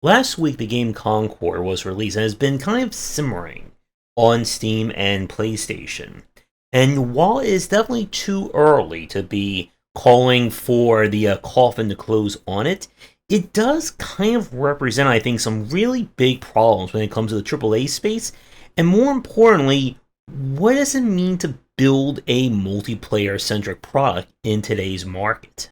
Last week, the game Concord was released and has been kind of simmering on Steam and PlayStation. And while it is definitely too early to be calling for the coffin to close on it, it does kind of represent, I think, some really big problems when it comes to the AAA space. And more importantly, what does it mean to build a multiplayer centric product in today's market?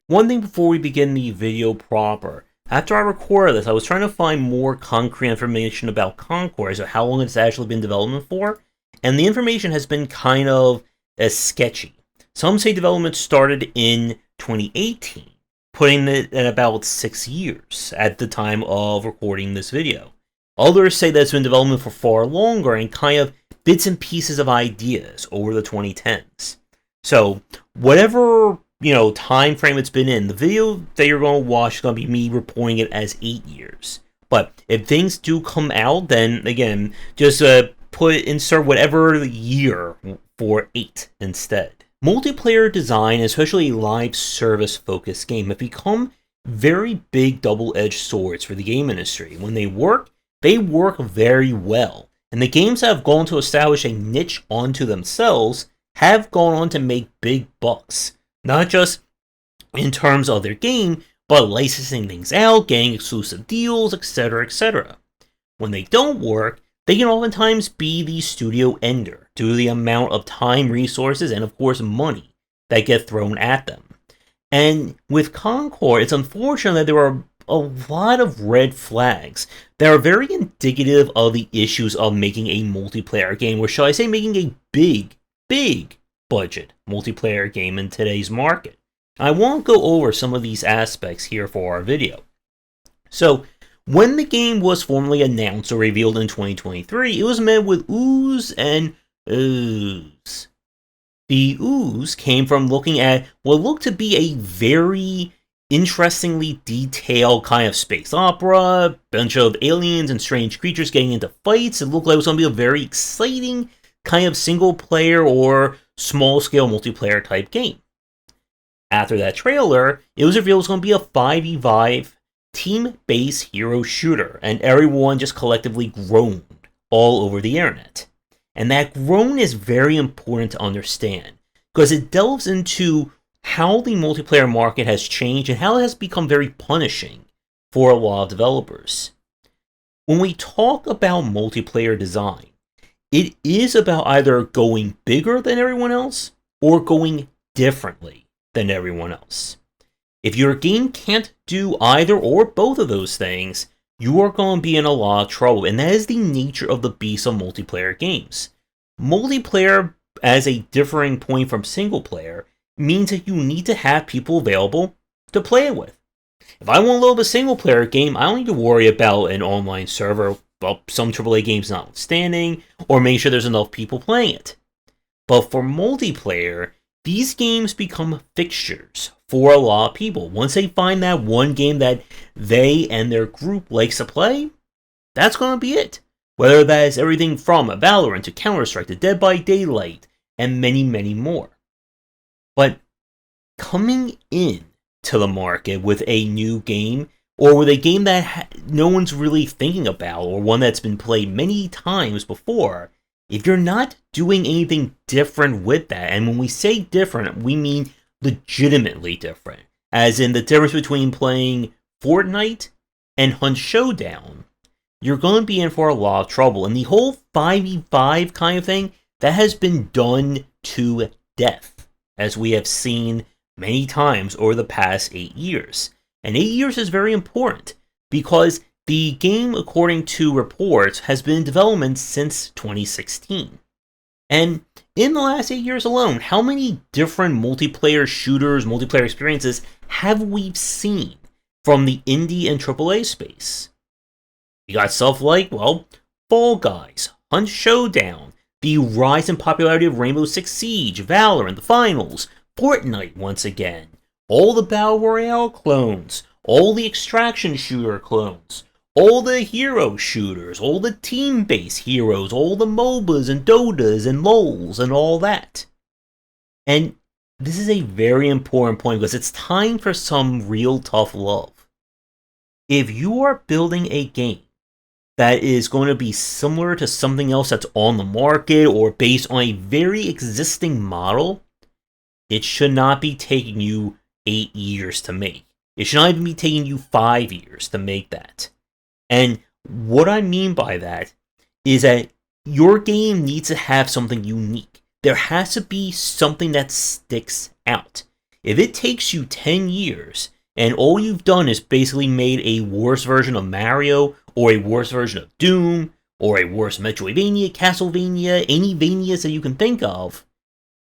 One thing before we begin the video proper. After I recorded this, I was trying to find more concrete information about Concord, so how long it's actually been in development for, and the information has been kind of sketchy. Some say development started in 2018, putting it at about 6 years at the time of recording this video. Others say that it's been in development for far longer and kind of bits and pieces of ideas over the 2010s. So, whatever time frame it's been in, the video that you're going to watch is going to be me reporting it as 8 years. But if things do come out, then again, just insert whatever year for 8 instead. Multiplayer design, especially a live service focused game, have become very big double-edged swords for the game industry. When they work very well. And the games that have gone to establish a niche onto themselves have gone on to make big bucks. Not just in terms of their game, but licensing things out, getting exclusive deals, etc., etc. When they don't work, they can oftentimes be the studio ender due to the amount of time, resources, and of course money that get thrown at them. And with Concord, it's unfortunate that there are a lot of red flags that are very indicative of the issues of making a multiplayer game, or shall I say making a big budget multiplayer game in today's market. I won't go over some of these aspects here for our video. So, when the game was formally announced or revealed in 2023, it was met with oohs and oohs. The oohs came from looking at what looked to be a very interestingly detailed kind of space opera, bunch of aliens and strange creatures getting into fights. It looked like it was going to be a very exciting kind of single player or small-scale multiplayer type game. After that trailer, it was revealed it was going to be a 5v5 team-based hero shooter, and everyone just collectively groaned all over the internet. And that groan is very important to understand, because it delves into how the multiplayer market has changed and how it has become very punishing for a lot of developers. When we talk about multiplayer design, it is about either going bigger than everyone else or going differently than everyone else. If your game can't do either or both of those things, you are going to be in a lot of trouble, and that is the nature of the beast of multiplayer games. Multiplayer, as a differing point from single player, means that you need to have people available to play it with. If I want to load a single player game, I don't need to worry about an online server, well, some AAA games notwithstanding, or make sure there's enough people playing it. But for multiplayer, these games become fixtures for a lot of people. Once they find that one game that they and their group likes to play, that's going to be it. Whether that is everything from Valorant to Counter-Strike to Dead by Daylight, and many, many more. But coming in to the market with a new game, or with a game that no one's really thinking about, or one that's been played many times before, if you're not doing anything different with that, and when we say different, we mean legitimately different, as in the difference between playing Fortnite and Hunt Showdown, you're going to be in for a lot of trouble. And the whole 5v5 kind of thing, that has been done to death, as we have seen many times over the past 8 years. And 8 years is very important, because the game, according to reports, has been in development since 2016. And in the last 8 years alone, how many different multiplayer shooters, multiplayer experiences have we seen from the indie and AAA space? You got stuff like, well, Fall Guys, Hunt Showdown, the rise in popularity of Rainbow Six Siege, Valorant, the finals, Fortnite once again, all the Battle Royale clones, all the extraction shooter clones, all the hero shooters, all the team-based heroes, all the MOBAs and Dotas and LOLs and all that. And this is a very important point because it's time for some real tough love. If you are building a game that is going to be similar to something else that's on the market or based on a very existing model, it should not be taking you 8 years to make. It should not even be taking you 5 years to make that. And what I mean by that is that your game needs to have something unique. There has to be something that sticks out. If it takes you 10 years and all you've done is basically made a worse version of Mario or a worse version of Doom or a worse Metroidvania, Castlevania, any Vanias that you can think of,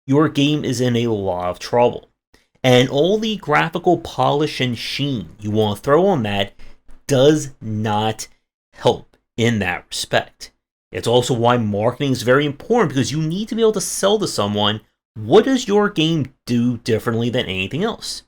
your game is in a lot of trouble. And all the graphical polish and sheen you want to throw on that does not help in that respect. It's also why marketing is very important, because you need to be able to sell to someone, what does your game do differently than anything else?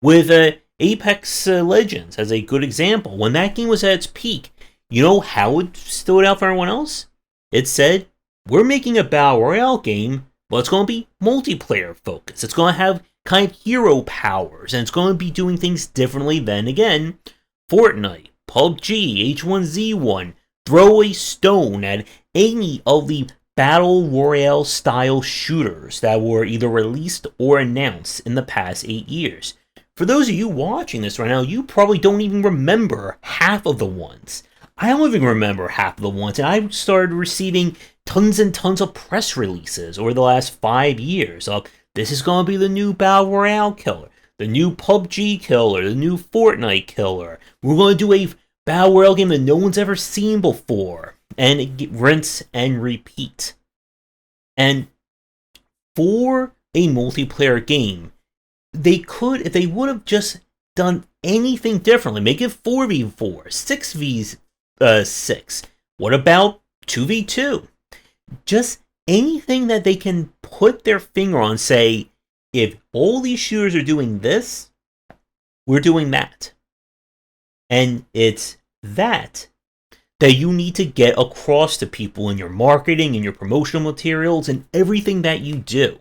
With Apex Legends as a good example, when that game was at its peak, you know how it stood out for everyone else? It said, we're making a Battle Royale game, but it's going to be multiplayer focused. It's going to have kind of hero powers, and it's going to be doing things differently than, again, Fortnite, PUBG, H1Z1, throw a stone at any of the Battle Royale style shooters that were either released or announced in the past 8 years. For those of you watching this right now, you probably don't even remember half of the ones. I don't even remember half of the ones, and I started receiving tons and tons of press releases over the last 5 years of, this is going to be the new Battle Royale killer, the new PUBG killer, the new Fortnite killer. We're going to do a Battle Royale game that no one's ever seen before. And rinse and repeat. And for a multiplayer game, they could, if they would have just done anything differently, make it 4v4, 6v6. What about 2v2? Just anything that they can put their finger on, say, if all these shooters are doing this, we're doing that. And it's that you need to get across to people in your marketing and your promotional materials and everything that you do.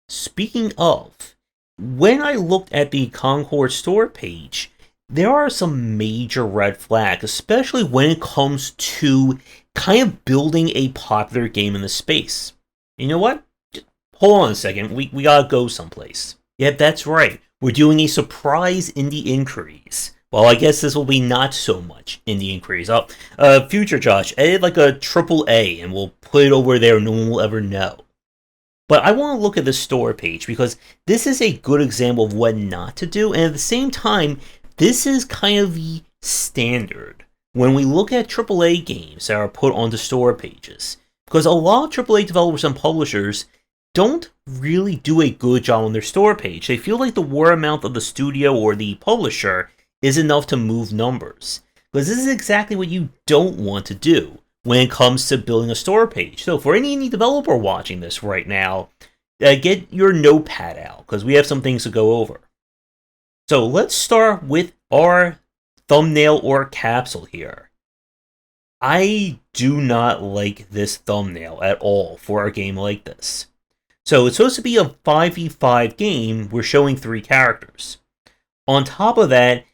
Speaking of, when I looked at the Concord store page, there are some major red flags, especially when it comes to kind of building a popular game in the space. You know what? Just hold on a second, we gotta go someplace. Yep, that's right. We're doing a surprise indie inquiries. Well, I guess this will be not so much indie inquiries. Future Josh, edit like a AAA and we'll put it over there and no one will ever know. But I want to look at the store page because this is a good example of what not to do, and at the same time, this is kind of the standard when we look at AAA games that are put onto store pages. Because a lot of AAA developers and publishers don't really do a good job on their store page. They feel like the word amount of the studio or the publisher is enough to move numbers. Because this is exactly what you don't want to do when it comes to building a store page. So for any indie developer watching this right now, get your notepad out, because we have some things to go over. So let's start with our thumbnail or capsule here. I do not like this thumbnail at all for a game like this. So it's supposed to be a 5v5 game. We're showing 3 characters. On top of that,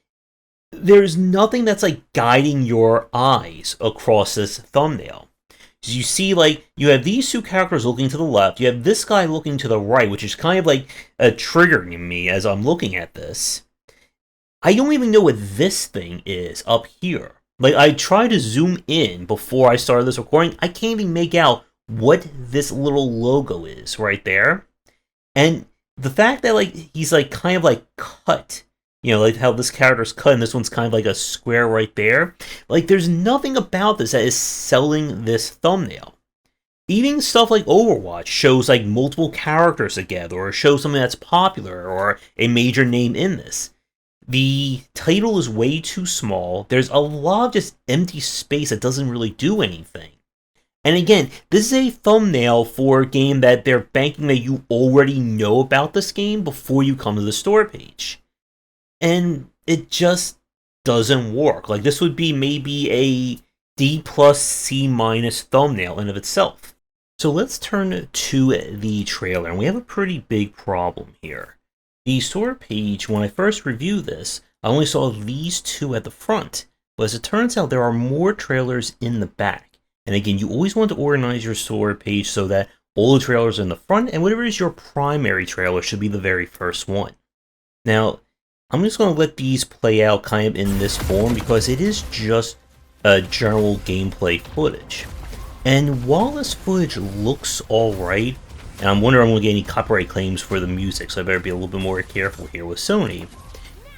there's nothing that's like guiding your eyes across this thumbnail. So you see, like, you have these 2 characters looking to the left, you have this guy looking to the right, which is kind of like triggering me as I'm looking at this. I don't even know what this thing is up here. Like, I tried to zoom in before I started this recording, I can't even make out what this little logo is right there. And the fact that, like, he's like kind of like cut, you know, like how this character's cut and this one's kind of like a square right there. Like, there's nothing about this that is selling this thumbnail. Even stuff like Overwatch shows like multiple characters together, or shows something that's popular or a major name in this. The title is way too small. There's a lot of just empty space that doesn't really do anything. And again, this is a thumbnail for a game that they're banking that you already know about this game before you come to the store page. And it just doesn't work. Like, this would be maybe a D plus C minus thumbnail in of itself. So let's turn to the trailer, and we have a pretty big problem here. The store page, when I first reviewed this, I only saw these two at the front, but as it turns out, there are more trailers in the back. And again, you always want to organize your store page so that all the trailers are in the front, and whatever is your primary trailer should be the very first one. Now, I'm just going to let these play out kind of in this form because it is just general gameplay footage. And while this footage looks alright, and I'm wondering if I'm going to get any copyright claims for the music, so I better be a little bit more careful here with Sony,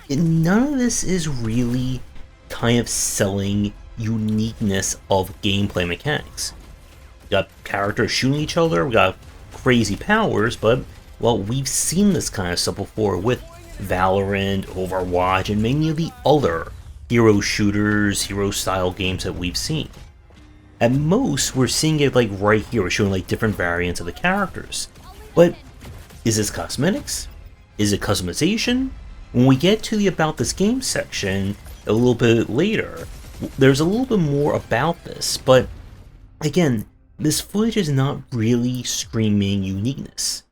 none of this is really kind of selling uniqueness of gameplay mechanics. We got characters shooting each other, we got crazy powers, but, well, we've seen this kind of stuff before with Valorant, Overwatch, and many of the other hero shooters, hero style games that we've seen. At most, we're seeing it like right here, we're showing like different variants of the characters. But is this cosmetics? Is it customization? When we get to the About This Game section a little bit later, there's a little bit more about this, but again, this footage is not really screaming uniqueness.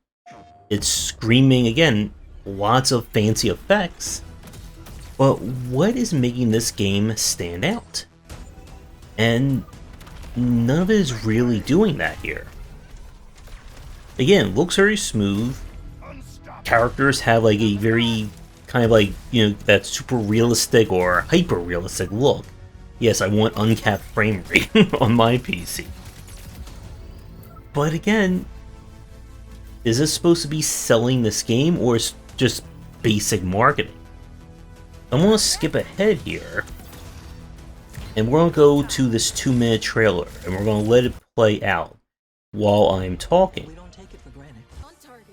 It's screaming, again, lots of fancy effects, but what is making this game stand out? And none of it is really doing that here. Again, looks very smooth. Characters have like a very kind of like, you know, that super realistic or hyper realistic look. Yes, I want uncapped frame rate on my PC. But again, is this supposed to be selling this game or is it just basic marketing? I'm going to skip ahead here. And we're going to go to this 2-minute trailer, and we're going to let it play out while I'm talking. We don't take it for granted. On target.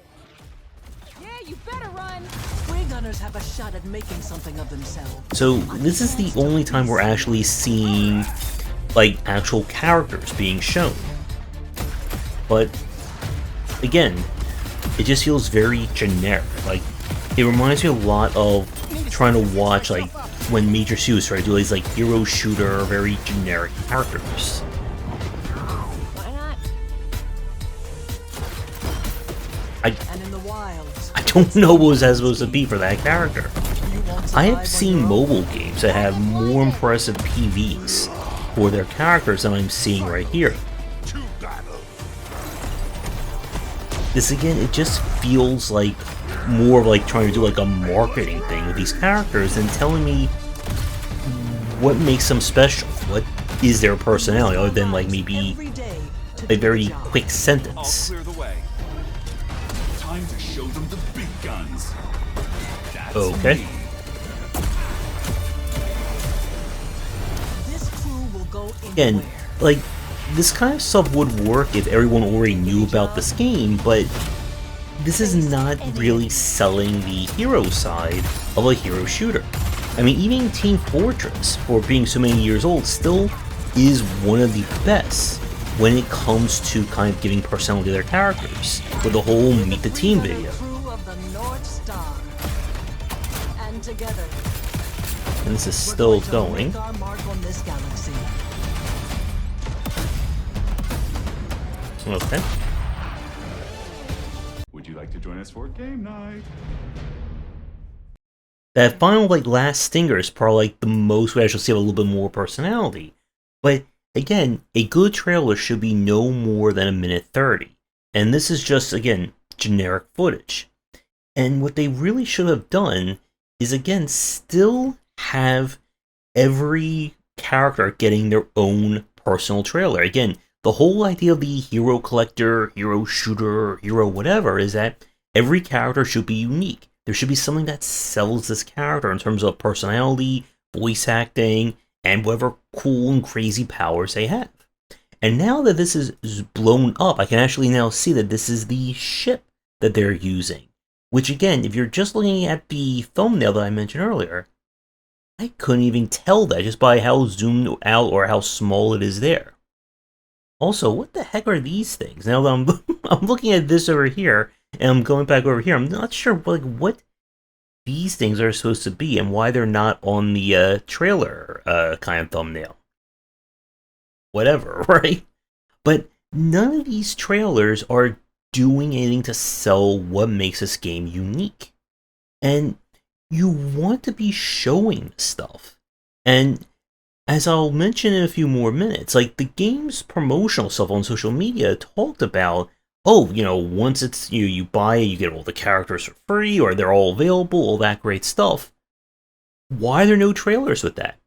Yeah, you better run. Spray gunners have a shot at making something of themselves. So this is the only time we're actually seeing like actual characters being shown. But again, it just feels very generic. Like it reminds me a lot of trying to watch like when Major Suits try to do these like hero shooter, very generic characters. Why not? And in the wilds, I don't know what that supposed to be for that character. I have seen mobile games that have more impressive PVs for their characters than I'm seeing right here. This again, it just feels like more of like trying to do like a marketing thing with these characters than telling me what makes them special. What is their personality other than like maybe a very quick sentence. I'll clear the way. Time to show them the big guns. That's Okay. me. this crew will go Again, anywhere. like this kind of stuff would work if everyone already knew about this game, but this is not really selling the hero side of a hero shooter. I mean, even Team Fortress, for being so many years old, still is one of the best when it comes to kind of giving personality to their characters, with the whole Meet the Team video. Crew of the North Star. And together, And this is we're still to going. make our mark on this galaxy. Okay. Would you like to join us for game night? That final, like, last stinger is probably like the most we actually see a little bit more personality. But again, a good trailer should be no more than 1:30. And this is just, again, generic footage. And what they really should have done is, again, still have every character getting their own personal trailer. Again, the whole idea of the hero collector, hero shooter, hero whatever is that every character should be unique. There should be something that sells this character in terms of personality, voice acting, and whatever cool and crazy powers they have. And now that this is blown up, I can actually now see that this is the ship that they're using. Which again, if you're just looking at the thumbnail that I mentioned earlier, I couldn't even tell that just by how zoomed out or how small it is there. Also, what the heck are these things? Now that I'm looking at this over here, and I'm going back over here, I'm not sure what these things are supposed to be and why they're not on the trailer kind of thumbnail. Whatever, right? But none of these trailers are doing anything to sell what makes this game unique. And you want to be showing stuff. And as I'll mention in a few more minutes, like the game's promotional stuff on social media talked about, oh, once it's you buy it, you get all the characters for free, or they're all available, all that great stuff. Why are there no trailers with that?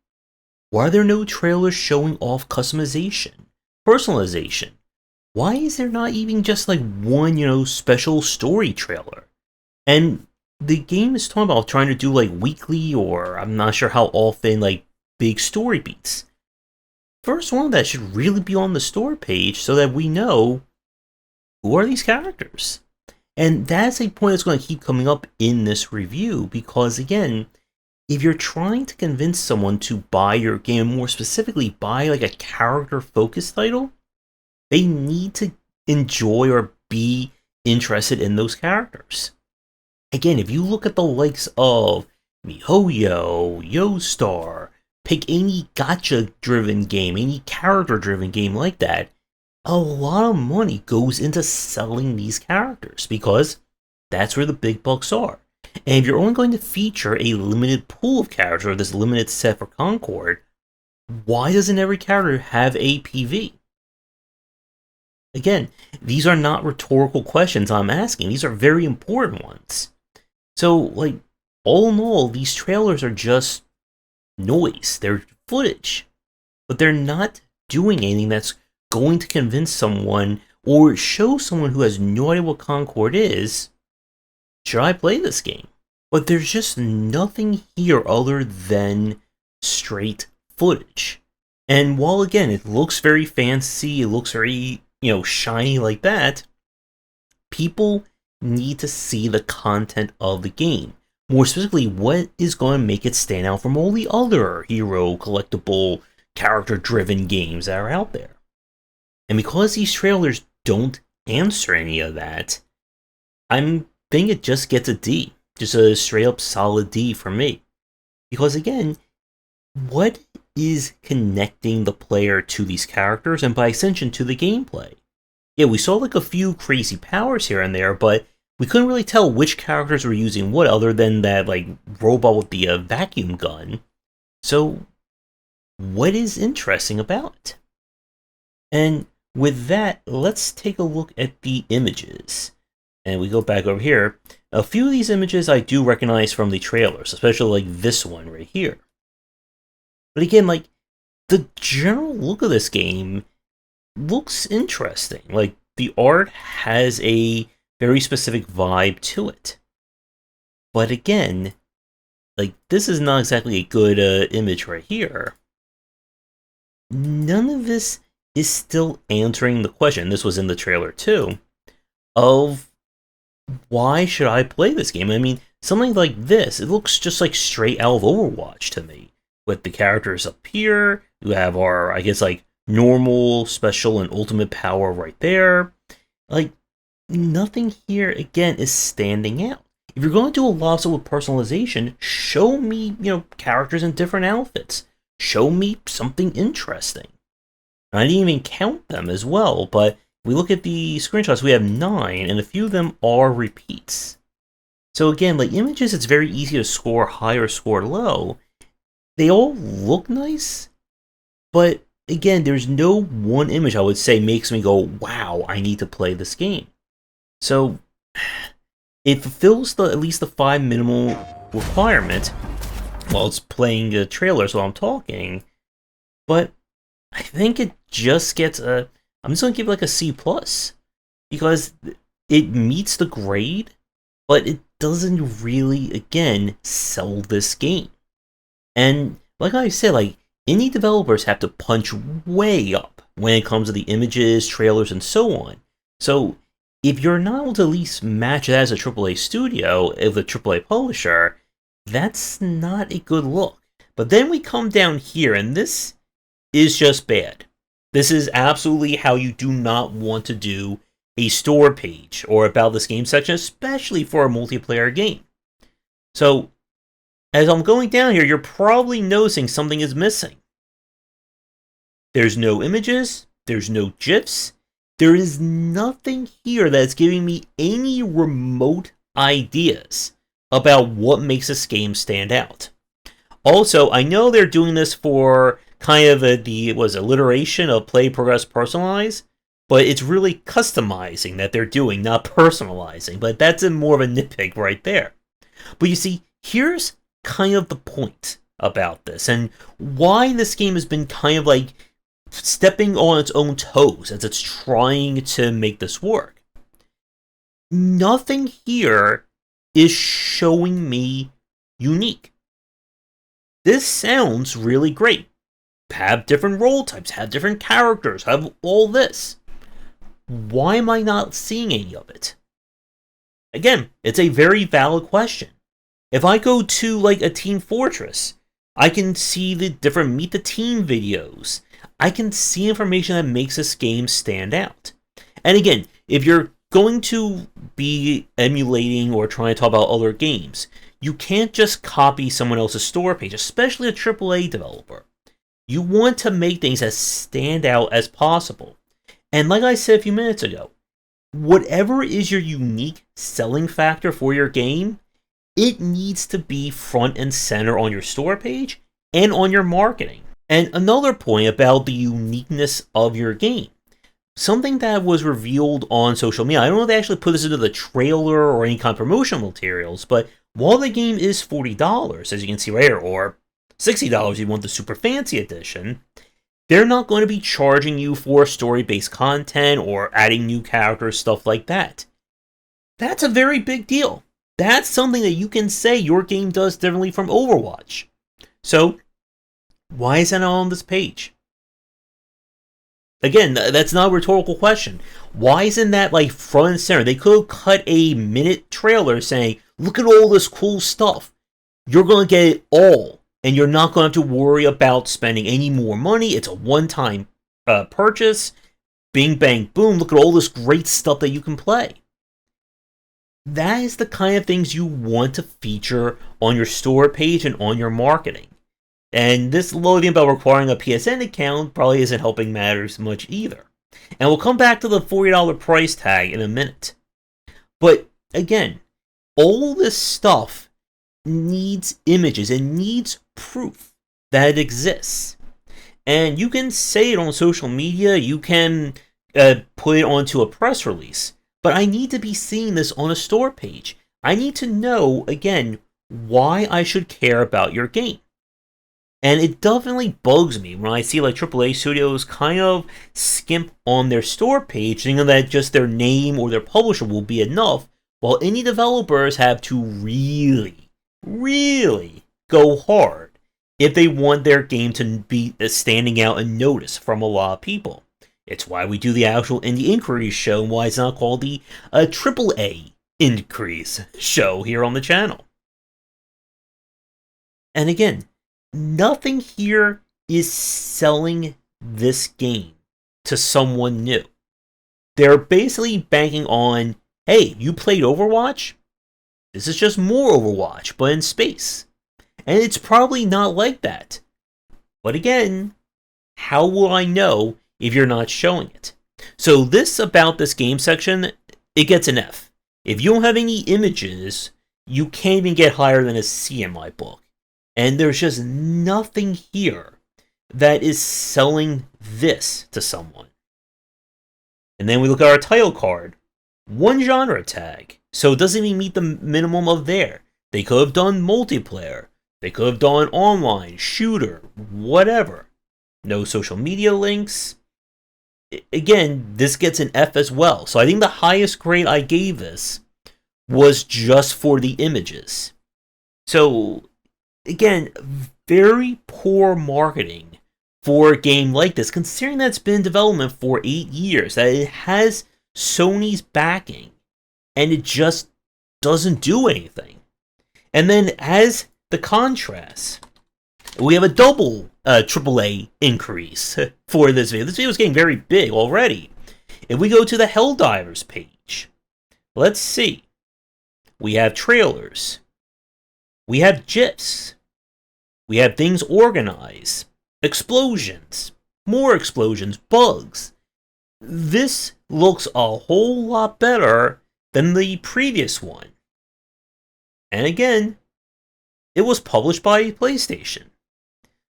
Why are there no trailers showing off customization, personalization? Why is there not even just like one, special story trailer? And the game is talking about trying to do like weekly, or I'm not sure how often, like big story beats. First one of that should really be on the store page so that we know who are these characters. And that's a point that's going to keep coming up in this review, because again, if you're trying to convince someone to buy your game, more specifically buy like a character-focused title, they need to enjoy or be interested in those characters. Again, if you look at the likes of MiHoYo, YoStar, pick any gacha-driven game, any character-driven game like that, a lot of money goes into selling these characters, because that's where the big bucks are. And if you're only going to feature a limited pool of characters, or this limited set for Concord, why doesn't every character have a PV? Again, these are not rhetorical questions I'm asking. These are very important ones. So, like, all in all, these trailers are just noise. They're footage. But they're not doing anything that's going to convince someone or show someone who has no idea what Concord is, should I play this game? But there's just nothing here other than straight footage. And while, again, it looks very fancy, it looks very, shiny like that, people need to see the content of the game. More specifically, what is going to make it stand out from all the other hero, collectible, character-driven games that are out there. And because these trailers don't answer any of that, I think it just gets a D. Just a straight-up solid D for me. Because again, what is connecting the player to these characters, and by extension to the gameplay? Yeah, we saw like a few crazy powers here and there, but we couldn't really tell which characters were using what, other than that like robot with the vacuum gun. So, what is interesting about it? And with that, let's take a look at the images. And we go back over here. A few of these images I do recognize from the trailers, especially like this one right here. But again, like, the general look of this game looks interesting. Like, the art has a very specific vibe to it. But again, like, this is not exactly a good image right here. None of this is still answering the question, this was in the trailer too, of why should I play this game? I mean, something like this, it looks just like straight out of Overwatch to me. With the characters up here, you have our, I guess, like, normal, special, and ultimate power right there. Like, nothing here, again, is standing out. If you're going to do a lot with personalization, show me, characters in different outfits. Show me something interesting. And I didn't even count them as well, but if we look at the screenshots, we have 9, and a few of them are repeats. So again, like images, it's very easy to score high or score low. They all look nice, but again, there's no one image I would say makes me go, wow, I need to play this game. So it fulfills at least the 5 minimal requirement while it's playing the trailers while I'm talking, but I think it just gets I'm just going to give it like a C+, because it meets the grade, but it doesn't really, again, sell this game. And like I said, like, indie developers have to punch way up when it comes to the images, trailers, and so on. So if you're not able to at least match that as a AAA studio, if a AAA publisher, that's not a good look. But then we come down here, and this is just bad. This is absolutely how you do not want to do a store page or about this game section, especially for a multiplayer game. So as I'm going down here, you're probably noticing something is missing. There's no images, there's no GIFs, There is nothing here that's giving me any remote ideas about what makes this game stand out. Also, I know they're doing this for kind of the alliteration of play, progress, personalize, but it's really customizing that they're doing, not personalizing. But that's more of a nitpick right there. But you see, here's kind of the point about this, and why this game has been kind of like stepping on its own toes as it's trying to make this work. Nothing here is showing me unique. This sounds really great. Have different role types, have different characters, have all this. Why am I not seeing any of it? Again, it's a very valid question. If I go to like a Team Fortress, I can see the different Meet the Team videos. I can see information that makes this game stand out. And again, if you're going to be emulating or trying to talk about other games, you can't just copy someone else's store page, especially a AAA developer. You want to make things as stand out as possible. And like I said a few minutes ago, whatever is your unique selling factor for your game, it needs to be front and center on your store page and on your marketing. And another point about the uniqueness of your game. Something that was revealed on social media, I don't know if they actually put this into the trailer or any kind of promotional materials, but while the game is $40, as you can see right here, or $60 if you want the super fancy edition, they're not going to be charging you for story-based content or adding new characters, stuff like that. That's a very big deal. That's something that you can say your game does differently from Overwatch. So, why is that not on this page? Again, that's not a rhetorical question. Why isn't that like front and center? They could have cut a minute trailer saying, look at all this cool stuff. You're going to get it all, and you're not going to have to worry about spending any more money. It's a one-time purchase. Bing, bang, boom. Look at all this great stuff that you can play. That is the kind of things you want to feature on your store page and on your marketing. And this loading about requiring a PSN account probably isn't helping matters much either. And we'll come back to the $40 price tag in a minute. But again, all this stuff needs images and needs proof that it exists. And you can say it on social media, you can put it onto a press release, but I need to be seeing this on a store page. I need to know, again, why I should care about your game. And it definitely bugs me when I see like AAA studios kind of skimp on their store page, thinking that just their name or their publisher will be enough, while indie developers have to really, really go hard if they want their game to be standing out and noticed from a lot of people. It's why we do the actual Indie Inquiries show, and why it's not called the AAA Inquiries show here on the channel. And again, nothing here is selling this game to someone new. They're basically banking on, hey, you played Overwatch? This is just more Overwatch, but in space. And it's probably not like that. But again, how will I know if you're not showing it? So this about this game section, it gets an F. If you don't have any images, you can't even get higher than a C in my book. And there's just nothing here that is selling this to someone. And then we look at our title card. One genre tag. So it doesn't even meet the minimum of there. They could have done multiplayer. They could have done online, shooter, whatever. No social media links. Again, this gets an F as well. So I think the highest grade I gave this was just for the images. So again, very poor marketing for a game like this, considering that it's been in development for 8 years, that it has Sony's backing, and it just doesn't do anything. And then as the contrast, we have a double AAA increase for this video. This video is getting very big already. If we go to the Helldivers page, let's see. We have trailers. We have GIFs. We have things organized. Explosions. More explosions. Bugs. This looks a whole lot better than the previous one. And again, it was published by PlayStation.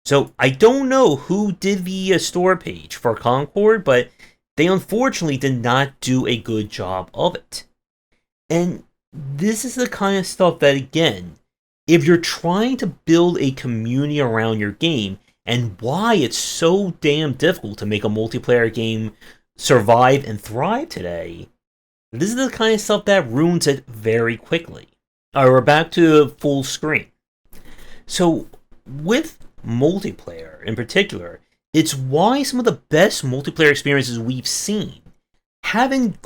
So I don't know who did the store page for Concord, but they unfortunately did not do a good job of it. And this is the kind of stuff that, again, if you're trying to build a community around your game, and why it's so damn difficult to make a multiplayer game survive and thrive today, this is the kind of stuff that ruins it very quickly. Alright, we're back to full screen. So, with multiplayer in particular, it's why some of the best multiplayer experiences we've seen haven't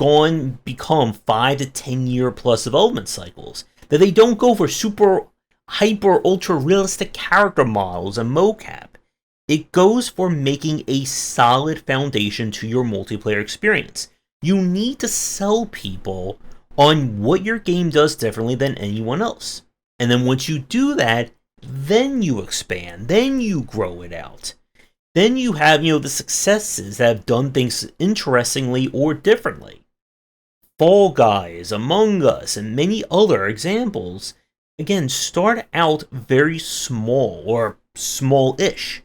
become 5 to 10 year plus development cycles. That they don't go for super hyper ultra realistic character models and mocap. It goes for making a solid foundation to your multiplayer experience. You need to sell people on what your game does differently than anyone else. And then once you do that, then you expand, then you grow it out. Then you have, the successes that have done things interestingly or differently. Fall Guys, Among Us, and many other examples, again, start out very small or small-ish,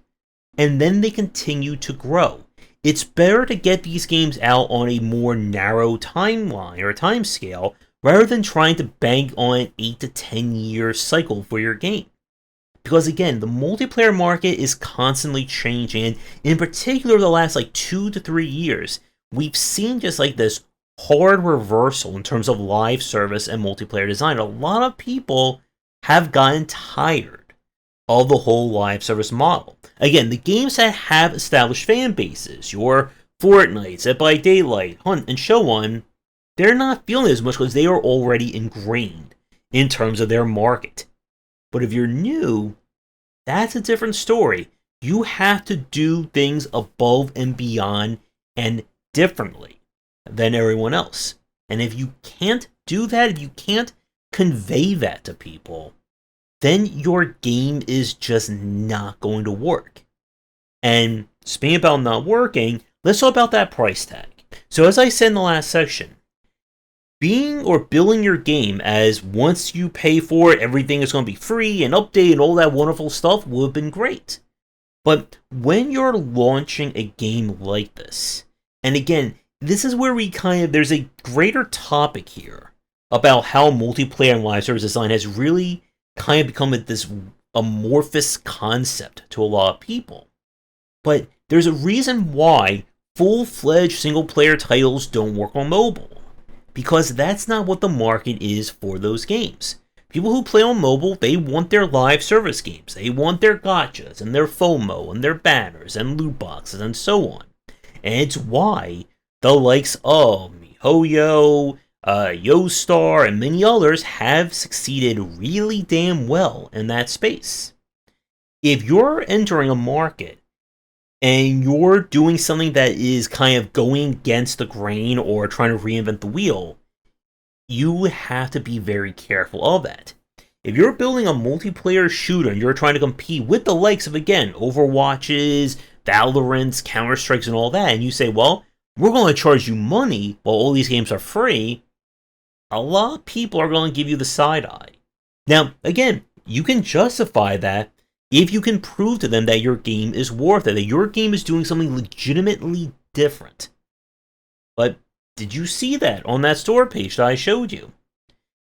and then they continue to grow. It's better to get these games out on a more narrow timeline or time scale rather than trying to bank on an 8 to 10 year cycle for your game. Because again, the multiplayer market is constantly changing, and in particular the last 2 to 3 years, we've seen just this hard reversal in terms of live service and multiplayer design. A lot of people have gotten tired of the whole live service model. Again, the games that have established fan bases, your Fortnites, Dead by Daylight, Hunt, and so on, they're not feeling as much because they are already ingrained in terms of their market. But if you're new, that's a different story. You have to do things above and beyond and differently than everyone else. And if you can't do that, if you can't convey that to people, then your game is just not going to work. And speaking about not working, let's talk about that price tag. So as I said in the last section, being or billing your game as once you pay for it, everything is going to be free and update and all that wonderful stuff would have been great. But when you're launching a game like this, and again, this is where there's a greater topic here about how multiplayer and live service design has really become this amorphous concept to a lot of people. But there's a reason why full-fledged single-player titles don't work on mobile. Because that's not what the market is for those games. People who play on mobile, they want their live service games. They want their gotchas and their FOMO and their banners and loot boxes and so on. And it's why the likes of MiHoYo, YoStar, and many others have succeeded really damn well in that space. If you're entering a market and you're doing something that is going against the grain or trying to reinvent the wheel, you have to be very careful of that. If you're building a multiplayer shooter and you're trying to compete with the likes of, again, Overwatches, Valorants, Counter-Strikes, and all that, and you say, well, we're going to charge you money while all these games are free, a lot of people are going to give you the side eye. Now, again, you can justify that if you can prove to them that your game is worth it, that your game is doing something legitimately different. But did you see that on that store page that I showed you?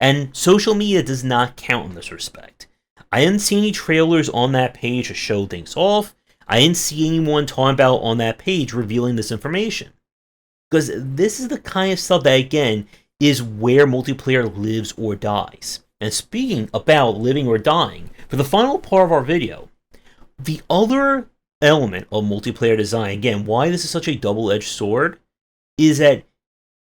And social media does not count in this respect. I didn't see any trailers on that page to show things off. I didn't see anyone talking about on that page revealing this information. Because this is the kind of stuff that, again, is where multiplayer lives or dies. And speaking about living or dying, for the final part of our video, the other element of multiplayer design, again, why this is such a double-edged sword, is that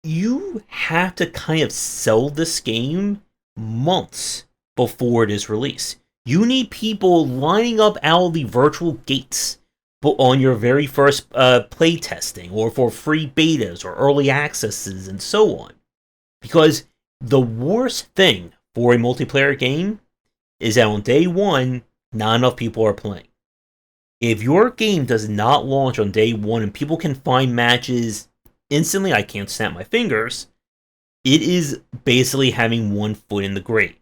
you have to sell this game months before it is released. You need people lining up out of the virtual gates on your very first play testing, or for free betas or early accesses and so on. Because the worst thing for a multiplayer game is that on day one, not enough people are playing. If your game does not launch on day one and people can find matches instantly I can't snap my fingers. It is basically having one foot in the grave.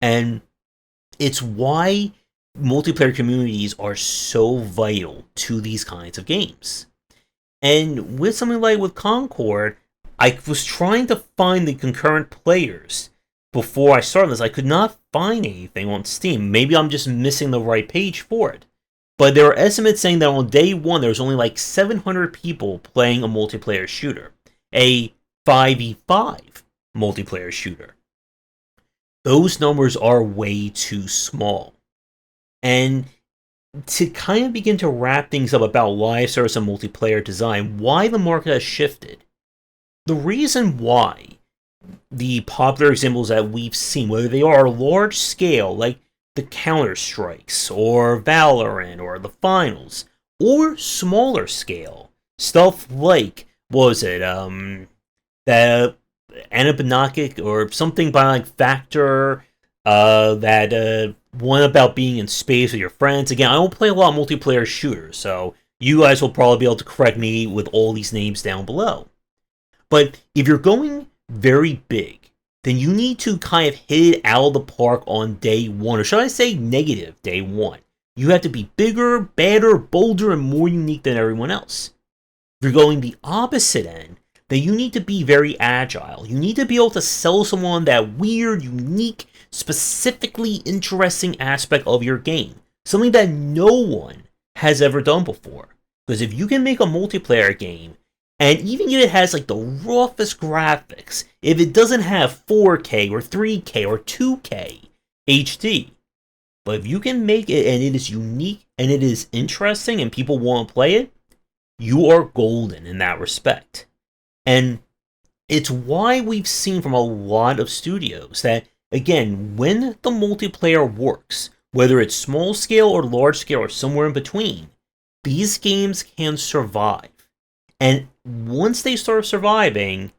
And it's why multiplayer communities are so vital to these kinds of games. And with something like with Concord, I was trying to find the concurrent players before I started this. I could not find anything on Steam. Maybe I'm just missing the right page for it. But there are estimates saying that on day one, there was only like 700 people playing a multiplayer shooter. A 5v5 multiplayer shooter. Those numbers are way too small. And to kind of begin to wrap things up about live service and multiplayer design, why the market has shifted. The reason why the popular examples that we've seen, whether they are large scale, like the Counter-Strikes, or Valorant, or the Finals, or smaller scale, stuff like, what was it, that Anabanakik, or something by like Factor, that one about being in space with your friends. Again, I don't play a lot of multiplayer shooters, so you guys will probably be able to correct me with all these names down below. But if you're going very big, then you need to kind of hit it out of the park on day one, or should I say negative day one. You have to be bigger, badder, bolder, and more unique than everyone else. If you're going the opposite end, then you need to be very agile. You need to be able to sell someone that weird, unique, specifically interesting aspect of your game. Something that no one has ever done before. Because if you can make a multiplayer game, and even if it has like the roughest graphics, if it doesn't have 4K or 3K or 2K HD, but if you can make it and it is unique and it is interesting and people want to play it, you are golden in that respect. And it's why we've seen from a lot of studios that, again, when the multiplayer works, whether it's small scale or large scale or somewhere in between, these games can survive. And once they start surviving,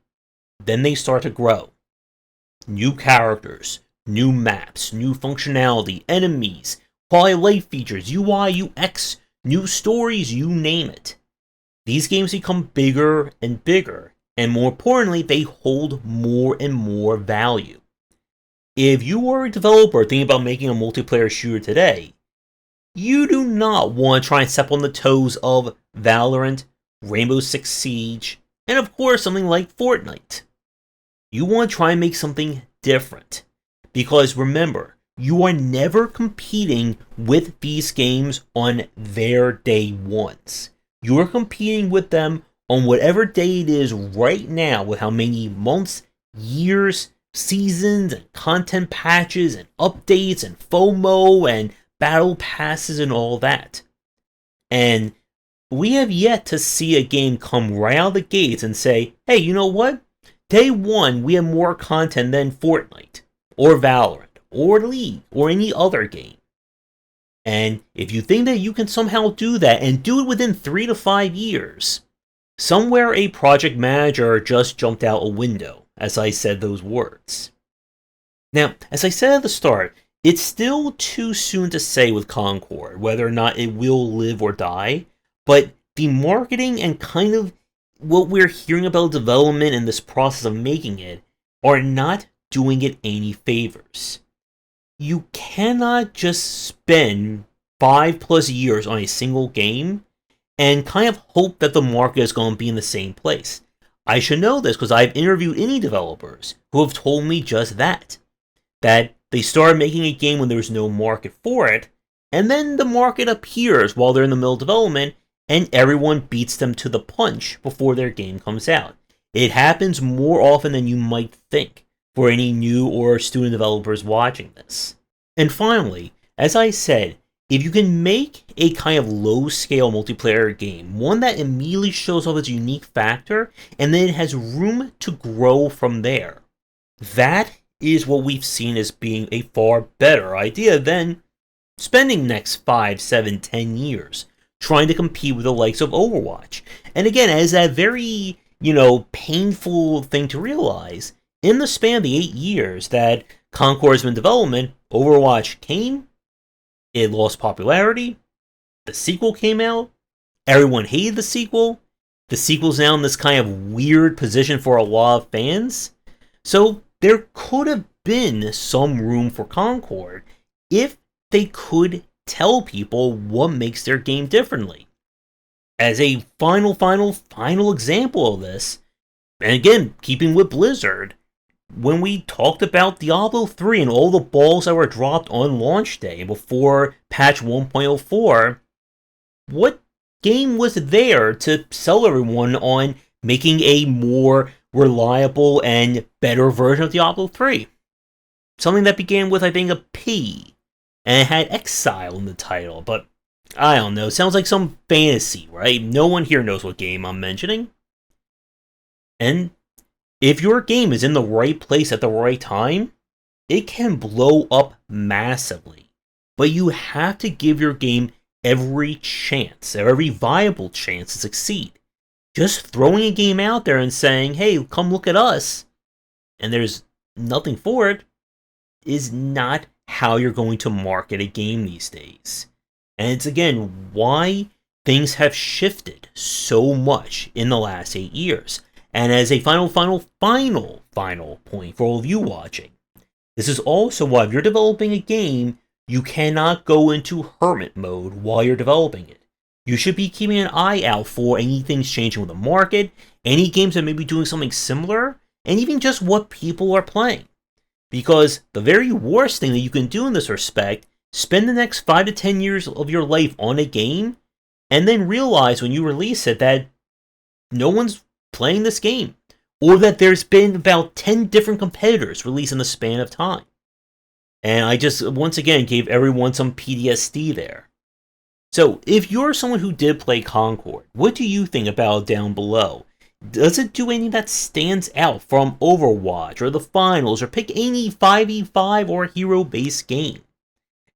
then they start to grow. New characters, new maps, new functionality, enemies, quality of life features, UI, UX, new stories, you name it. These games become bigger and bigger, and more importantly, they hold more and more value. If you are a developer thinking about making a multiplayer shooter today, you do not want to try and step on the toes of Valorant, Rainbow Six Siege, and of course something like Fortnite. You want to try and make something different. Because remember, you are never competing with these games on their day ones. You are competing with them on whatever day it is right now, with how many months, years, seasons, and content patches, and updates, and FOMO, and battle passes, and all that. And we have yet to see a game come right out of the gates and say, hey, you know what? Day one, we have more content than Fortnite, or Valorant, or League, or any other game. And if you think that you can somehow do that, and do it within 3 to 5 years, somewhere a project manager just jumped out a window as I said those words. Now, as I said at the start, it's still too soon to say with Concord whether or not it will live or die, but the marketing and kind of what we're hearing about development and this process of making it are not doing it any favors. You cannot just spend 5+ years on a single game and kind of hope that the market is going to be in the same place. I should know this because I've interviewed indie developers who have told me just that they started making a game when there was no market for it, and then the market appears while they're in the middle of development, and everyone beats them to the punch before their game comes out. It happens more often than you might think for any new or student developers watching this. And finally, as I said, if you can make a kind of low-scale multiplayer game, one that immediately shows off its unique factor, and then it has room to grow from there, that is what we've seen as being a far better idea than spending the next 5, 7, 10 years trying to compete with the likes of Overwatch. And again, as that very, painful thing to realize, in the span of the 8 years that Concord has been in development, Overwatch came, it lost popularity, the sequel came out, everyone hated the sequel, The sequel's now in this kind of weird position for a lot of fans. So there could have been some room for Concord if they could tell people what makes their game differently. As a final example of this, and again, keeping with Blizzard, when we talked about Diablo 3 and all the balls that were dropped on launch day before patch 1.04, what game was there to sell everyone on making a more reliable and better version of Diablo 3? Something that began with, I think, a P, and it had Exile in the title, but I don't know, sounds like some fantasy, right? No one here knows what game I'm mentioning. And if your game is in the right place at the right time, it can blow up massively. But you have to give your game every chance, or every viable chance to succeed. Just throwing a game out there and saying, hey, come look at us, and there's nothing for it, is not how you're going to market a game these days. And it's again why things have shifted so much in the last 8 years. And as a final point for all of you watching, this is also why if you're developing a game, you cannot go into hermit mode while you're developing it. You should be keeping an eye out for anything changing with the market, any games that may be doing something similar, and even just what people are playing. Because the very worst thing that you can do in this respect, spend the next 5 to 10 years of your life on a game, and then realize when you release it that no one's playing this game, or that there's been about 10 different competitors released in the span of time. And I just, once again, gave everyone some PTSD there. So, if you're someone who did play Concord, what do you think about it down below? Does it do anything that stands out from Overwatch, or the finals, or pick any 5v5 or hero-based game?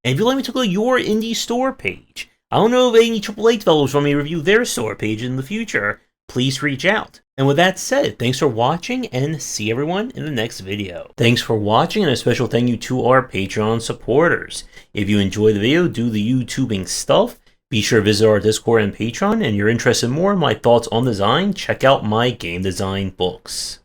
And if you'd like me to go to your indie store page, I don't know if any AAA developers want me to review their store page in the future, please reach out. And with that said, thanks for watching, and see everyone in the next video. Thanks for watching, and a special thank you to our Patreon supporters. If you enjoyed the video, do the YouTubing stuff, be sure to visit our Discord and Patreon, and you're interested in more in my thoughts on design, check out my game design books.